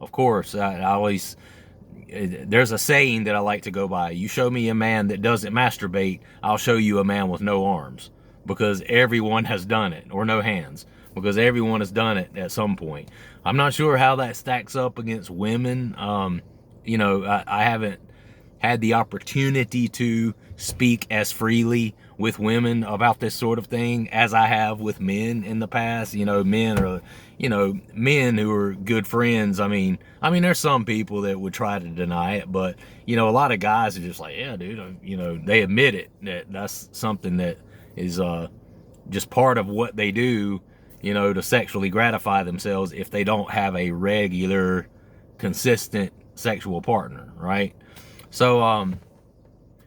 of course, I always, there's a saying that I like to go by. You show me a man that doesn't masturbate, I'll show you a man with no arms, because everyone has done it, or no hands, because everyone has done it at some point. I'm not sure how that stacks up against women. You know, I haven't had the opportunity to speak as freely with women about this sort of thing as I have with men in the past. You know, men are, you know, men who are good friends. I mean, there's some people that would try to deny it, but, you know, a lot of guys are just like, yeah, dude, you know, they admit it, that that's something that is just part of what they do, you know, to sexually gratify themselves if they don't have a regular, consistent sexual partner, right? So,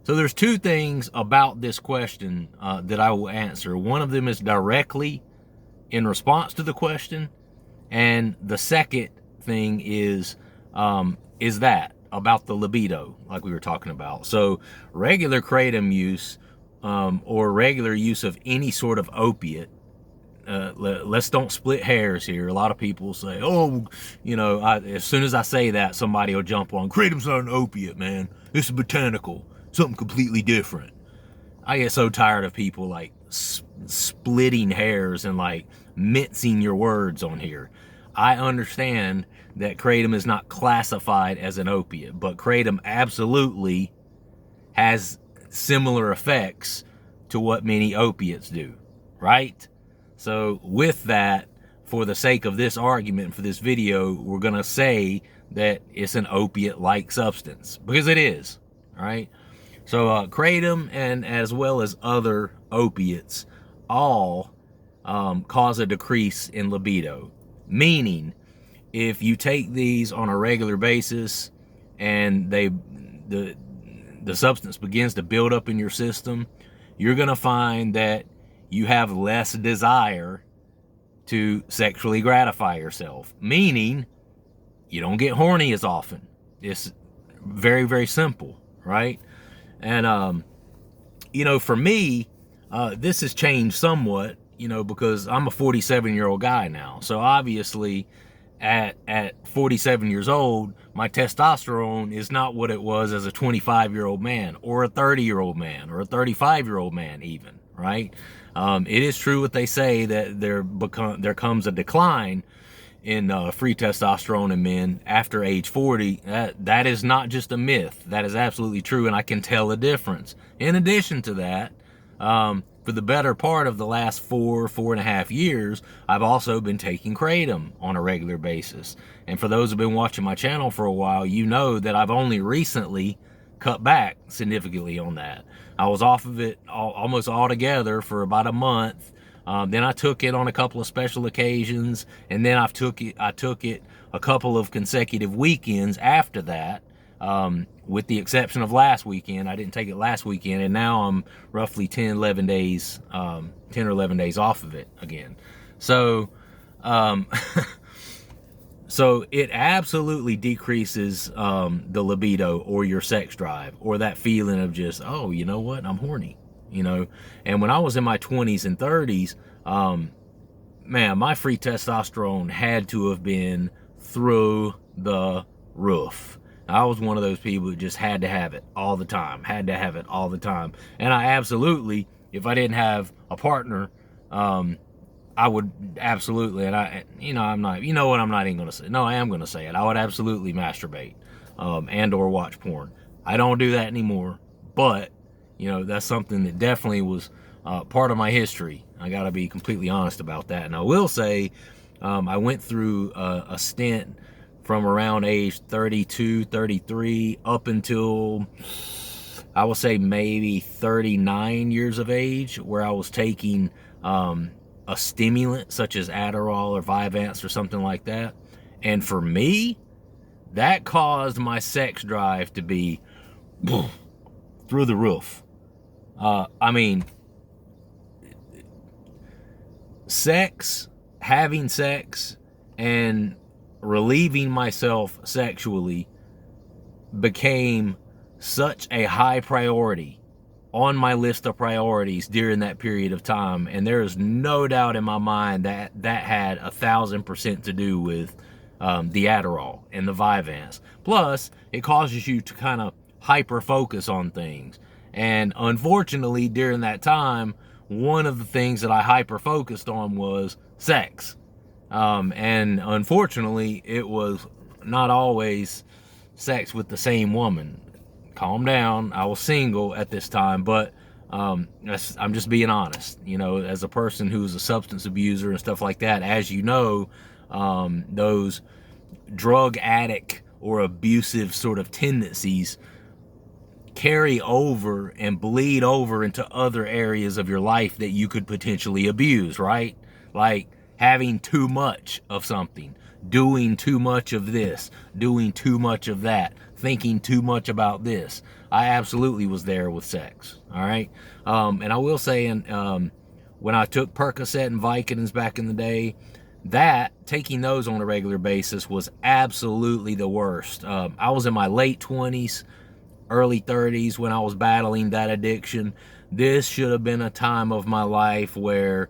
so there's two things about this question that I will answer. One of them is directly in response to the question, and the second thing is that about the libido, like we were talking about. So regular kratom use or regular use of any sort of opiate. Let's don't split hairs here. A lot of people say, oh, you know, as soon as I say that, somebody will jump on, kratom's not an opiate, man. It's botanical, something completely different. I get so tired of people like splitting hairs and like mincing your words on here. I understand that kratom is not classified as an opiate, but kratom absolutely has similar effects to what many opiates do, right? So with that, for the sake of this argument, for this video, we're going to say that it's an opiate-like substance, because it is, right? So kratom, and as well as other opiates, all cause a decrease in libido. Meaning, if you take these on a regular basis and the substance begins to build up in your system, you're going to find that you have less desire to sexually gratify yourself, meaning you don't get horny as often. It's very, very simple, right? And, you know, for me, this has changed somewhat, you know, because I'm a 47-year-old guy now. So obviously at 47 years old, my testosterone is not what it was as a 25-year-old man, or a 30-year-old man, or a 35-year-old man even, right? It is true what they say, that there comes a decline in free testosterone in men after age 40. That is not just a myth. That is absolutely true, and I can tell a difference. In addition to that, for the better part of the last 4.5 years, I've also been taking kratom on a regular basis. And for those who've been watching my channel for a while, you know that I've only recently cut back significantly on that. I was off of it almost altogether for about a month. Then I took it on a couple of special occasions, and then I took it a couple of consecutive weekends after that, with the exception of last weekend. I didn't take it last weekend, and now I'm roughly 10 or 11 days off of it again. So so it absolutely decreases the libido, or your sex drive, or that feeling of just, oh, you know what, I'm horny, you know. And when I was in my 20s and 30s, man, my free testosterone had to have been through the roof. I was one of those people that just had to have it all the time, and I absolutely, if I didn't have a partner, I would absolutely, and I'm not even gonna say, no, I am gonna say it, I would absolutely masturbate, and or watch porn. I don't do that anymore, but, you know, that's something that definitely was part of my history. I gotta be completely honest about that. And I will say, I went through a stint from around age 32, 33, up until, I will say, maybe 39 years of age, where I was taking a stimulant such as Adderall or Vyvanse or something like that. And for me, that caused my sex drive to be through the roof. I mean, having sex and relieving myself sexually became such a high priority on my list of priorities during that period of time. And there is no doubt in my mind that that had 1,000% to do with the Adderall and the Vyvanse. Plus, it causes you to kind of hyper focus on things. And unfortunately, during that time, one of the things that I hyper focused on was sex. And unfortunately, it was not always sex with the same woman. Calm down. I was single at this time, but I'm just being honest. You know, as a person who's a substance abuser and stuff like that, as you know, those drug addict or abusive sort of tendencies carry over and bleed over into other areas of your life that you could potentially abuse, right? Like having too much of something, doing too much of this, doing too much of that, thinking too much about this. I absolutely was there with sex, all right? And I will say, when I took Percocet and Vicodins back in the day, that taking those on a regular basis was absolutely the worst. I was in my late 20s, early 30s when I was battling that addiction. This should have been a time of my life where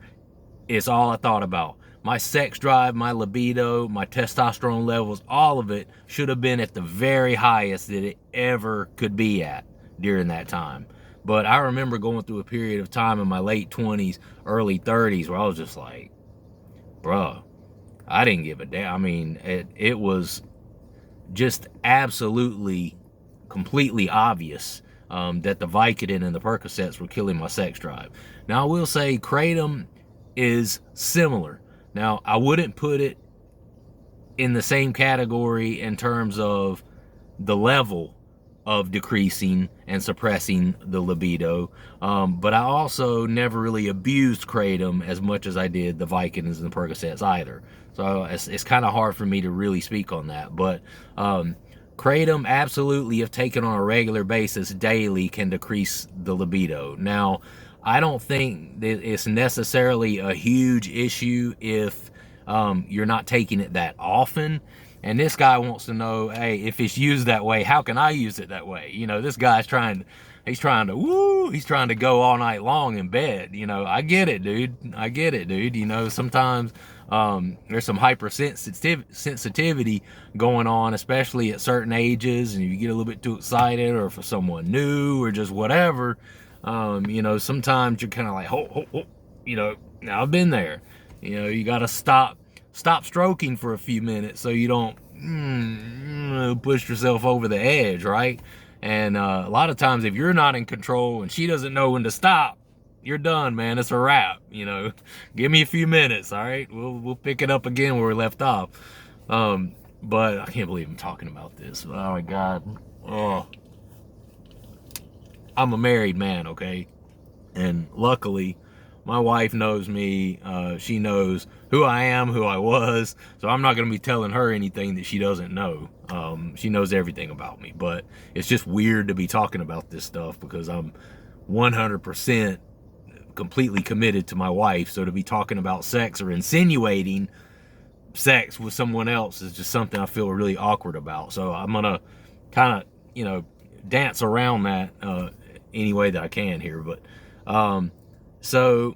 it's all I thought about. My sex drive, my libido, my testosterone levels, all of it should have been at the very highest that it ever could be at during that time. But I remember going through a period of time in my late 20s, early 30s where I was just like, bruh, I didn't give a damn. I mean, it was just absolutely completely obvious that the Vicodin and the Percocets were killing my sex drive. Now, I will say Kratom is similar. Now, I wouldn't put it in the same category in terms of the level of decreasing and suppressing the libido, but I also never really abused Kratom as much as I did the Vicodins and the Percocets either. So it's kind of hard for me to really speak on that, but Kratom absolutely, if taken on a regular basis daily, can decrease the libido. Now, I don't think that it's necessarily a huge issue if you're not taking it that often. And this guy wants to know, hey, if it's used that way, how can I use it that way? You know, this guy's he's trying to go all night long in bed. You know, I get it, dude. You know, sometimes there's some hypersensitivity going on, especially at certain ages, and you get a little bit too excited, or for someone new, or just whatever. You know, sometimes you're kind of like, you know, now I've been there. You know, you got to stop stroking for a few minutes so you don't push yourself over the edge, right? And a lot of times if you're not in control and she doesn't know when to stop, you're done, man. It's a wrap. You know, give me a few minutes, all right? We'll pick it up again where we left off. But I can't believe I'm talking about this. Oh my God. Oh, I'm a married man, okay? And luckily, my wife knows me. She knows who I am, who I was. So I'm not going to be telling her anything that she doesn't know. She knows everything about me. But it's just weird to be talking about this stuff because I'm 100% completely committed to my wife. So to be talking about sex or insinuating sex with someone else is just something I feel really awkward about. So I'm going to kind of, you know, dance around that any way that I can here. But so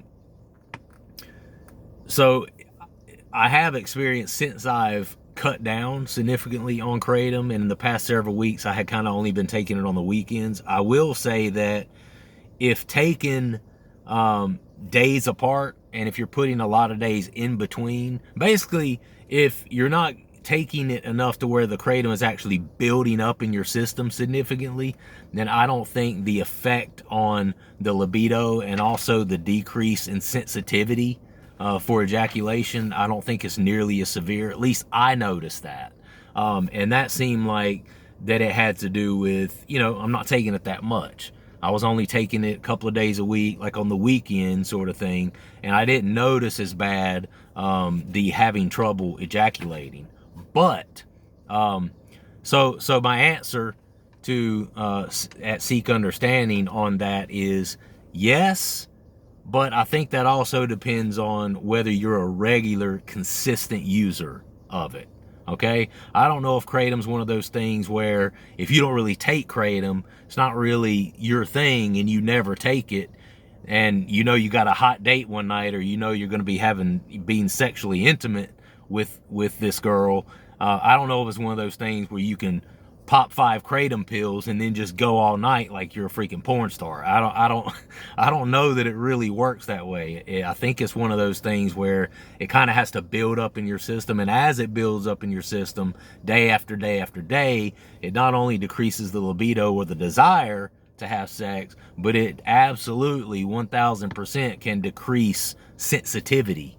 I have experienced, since I've cut down significantly on Kratom, and in the past several weeks I had kind of only been taking it on the weekends. I will say that if taken days apart, and if you're putting a lot of days in between, basically if you're not taking it enough to where the Kratom is actually building up in your system significantly, then I don't think the effect on the libido and also the decrease in sensitivity for ejaculation, I don't think it's nearly as severe. At least I noticed that. And that seemed like that it had to do with, you know, I'm not taking it that much. I was only taking it a couple of days a week, like on the weekend sort of thing, and I didn't notice as bad the having trouble ejaculating. But so my answer to at Seek Understanding on that is yes, but I think that also depends on whether you're a regular, consistent user of it. Okay, I don't know if Kratom's one of those things where if you don't really take Kratom, it's not really your thing and you never take it, and you know you got a hot date one night, or you know you're going to be being sexually intimate with this girl, I don't know if it's one of those things where you can pop 5 Kratom pills and then just go all night like you're a freaking porn star. I don't know that it really works that way. I think it's one of those things where it kind of has to build up in your system, and as it builds up in your system day after day after day, it not only decreases the libido or the desire to have sex, but it absolutely 1000% can decrease sensitivity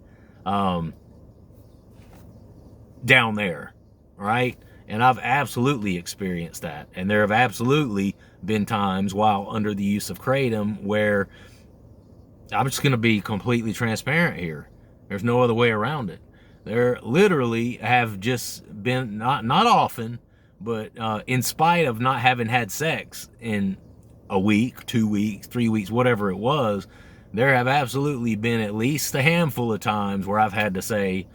down there, right? And I've absolutely experienced that. And there have absolutely been times while under the use of Kratom where I'm just going to be completely transparent here. There's no other way around it. There literally have just been, not often, but in spite of not having had sex in a week, 2 weeks, 3 weeks, whatever it was, there have absolutely been at least a handful of times where I've had to say,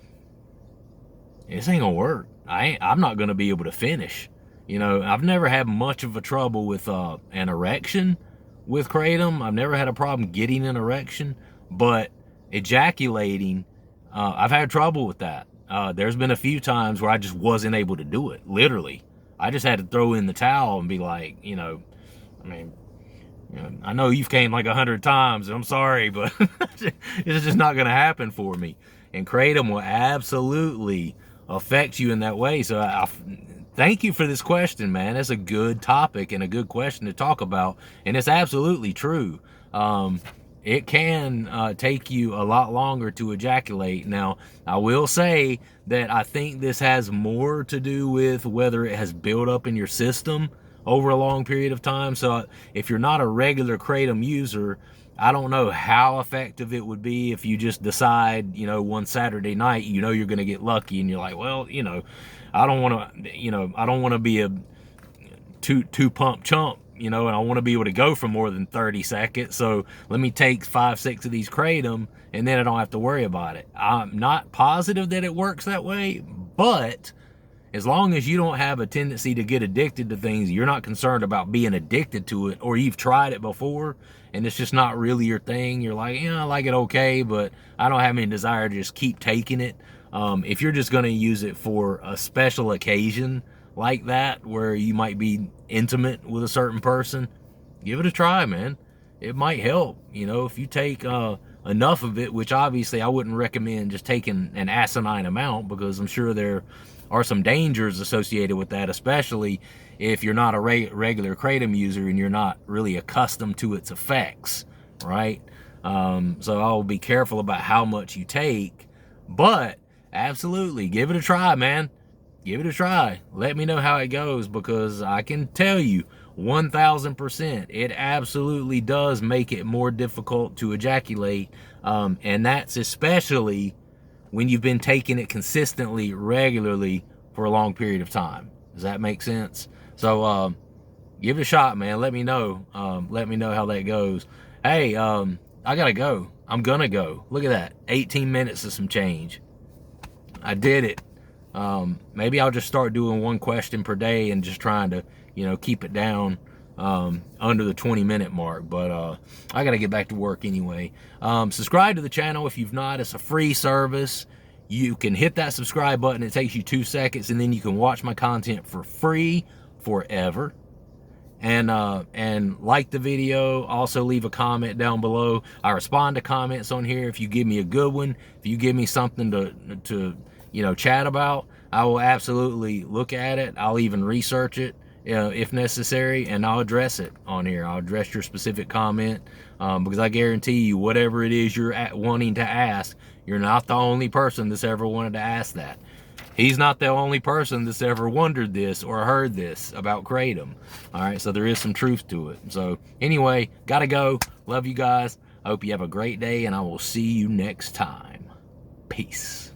this ain't gonna work. I'm not gonna be able to finish. You know, I've never had much of a trouble with an erection with Kratom. I've never had a problem getting an erection, but ejaculating, I've had trouble with that. There's been a few times where I just wasn't able to do it, literally. I just had to throw in the towel and be like, you know, I mean, you know, I know you've came like 100 times, and I'm sorry, but it's just not gonna happen for me. And Kratom will absolutely affect you in that way. So I thank you for this question, man. That's a good topic and a good question to talk about, and it's absolutely true. It can take you a lot longer to ejaculate. Now, I will say that I think this has more to do with whether it has built up in your system over a long period of time. So if you're not a regular Kratom user, I don't know how effective it would be if you just decide, you know, one Saturday night, you know, you're going to get lucky, and you're like, well, you know, I don't want to be a two pump chump, you know, and I want to be able to go for more than 30 seconds. So let me take 5, 6 of these Kratom, and then I don't have to worry about it. I'm not positive that it works that way, but as long as you don't have a tendency to get addicted to things, you're not concerned about being addicted to it, or you've tried it before and it's just not really your thing. You're like, yeah, I like it okay, but I don't have any desire to just keep taking it. If you're just going to use it for a special occasion like that, where you might be intimate with a certain person, give it a try, man. It might help. You know, if you take enough of it, which obviously I wouldn't recommend just taking an asinine amount, because I'm sure there are some dangers associated with that, especially if you're not a regular Kratom user and you're not really accustomed to its effects, right? So I'll be careful about how much you take, but absolutely give it a try, man. Give it a try. Let me know how it goes, because I can tell you 1000% it absolutely does make it more difficult to ejaculate, and that's especially when you've been taking it consistently, regularly for a long period of time. Does that make sense? So give it a shot, man. Let me know. Let me know how that goes. Hey, I gotta go. I'm gonna go. Look at that. 18 minutes of some change. I did it. Maybe I'll just start doing one question per day and just trying to, you know, keep it down under the 20-minute mark. But I got to get back to work anyway. Subscribe to the channel if you've not. It's a free service. You can hit that subscribe button. It takes you 2 seconds, and then you can watch my content for free forever. And like the video. Also leave a comment down below. I respond to comments on here. If you give me a good one, if you give me something to you know, chat about, I will absolutely look at it. I'll even research it if necessary, and I'll address it on here. I'll address your specific comment, because I guarantee you, whatever it is you're wanting to ask, you're not the only person that's ever wanted to ask that. He's not the only person that's ever wondered this or heard this about Kratom. All right, so there is some truth to it. So anyway, gotta go. Love you guys. I hope you have a great day, and I will see you next time. Peace.